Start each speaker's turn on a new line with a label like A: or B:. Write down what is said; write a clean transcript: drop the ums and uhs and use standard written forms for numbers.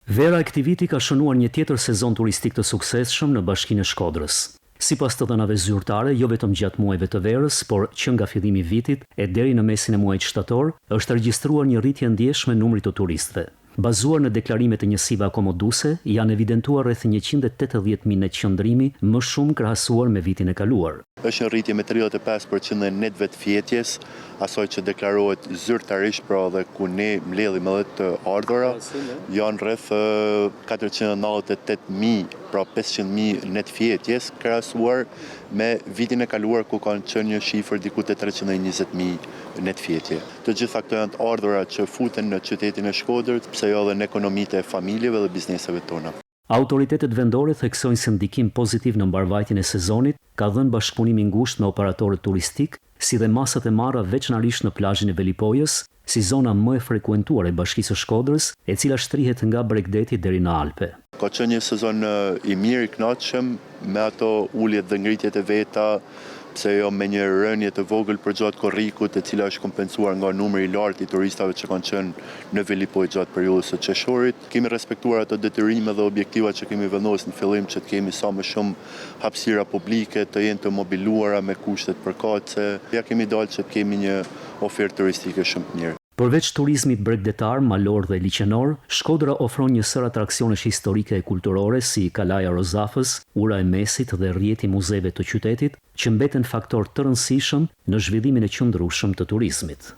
A: Vera Activity ka shënuar një tjetër sezon turistik të suksesshëm në bashkinë e Shkodrës. Sipas të dhënave zyrtare, jo vetëm gjatë muajve të verës, por që nga fillimi i vitit e deri në mesin e muajit shtator, është regjistruar një rritje ndjeshme në numrit të turistëve. Bazuar në deklarimet e njësive akomoduese, janë evidentuar rreth 180.000 net qëndrimi, më shumë krahasuar me vitin e kaluar.
B: Është një rritje me 35% e netëve të fjetjes, asaj që deklarohet zyrtarisht, pra dhe ku ne mbledhim edhe të ardhura, janë rreth 498.000, pra 500.000 net fjetjes, krahasuar me vitin e kaluar ku kanë qenë një shifër diku te 320.000 net fjetje. Të gjitha këto janë të ardhura që futen në qytetin e Shkodrës, pse jo edhe në ekonomitë e familjeve dhe bizneseve tona.
A: Autoritetet vendore theksojnë se ndikim pozitiv në mbarvajtjen e sezonit ka dhënë bashkëpunim i ngushtë me operatorët turistik, si dhe masat e marra veçanërisht në plazhin e Velipojës, si zona më e frekuentuar e bashkisë së Shkodrës, e cila shtrihet nga Bregdeti deri në Alpe.
B: Ka qenë një sezon i mirë, i kënaqshëm, me ato uljet dhe ngritjet e veta, pse jo me një rënje të vogël për gjatë korrikut, e cila është kompensuar nga numri i lartë i turistave që kanë qenë në Velipojë gjatë periudhës së qershorit. Kemi respektuar ato detyrime dhe objektivat që kemi vendosur në fillim, që të kemi sa më shumë hapësira publike, të jenë të mobiluara me kushtet përkatëse. Ja kemi dalë që të kemi një ofertë turistike shumë të mirë.
A: Përveç turizmit bregdetar, malor dhe liqenor, Shkodra ofron një sër atraksionesh historike e kulturore si Kalaja Rozafës, Ura e Mesit dhe rrjeti muzeve të qytetit, që mbeten faktor të rëndësishëm në zhvillimin e qëndrueshëm të turizmit.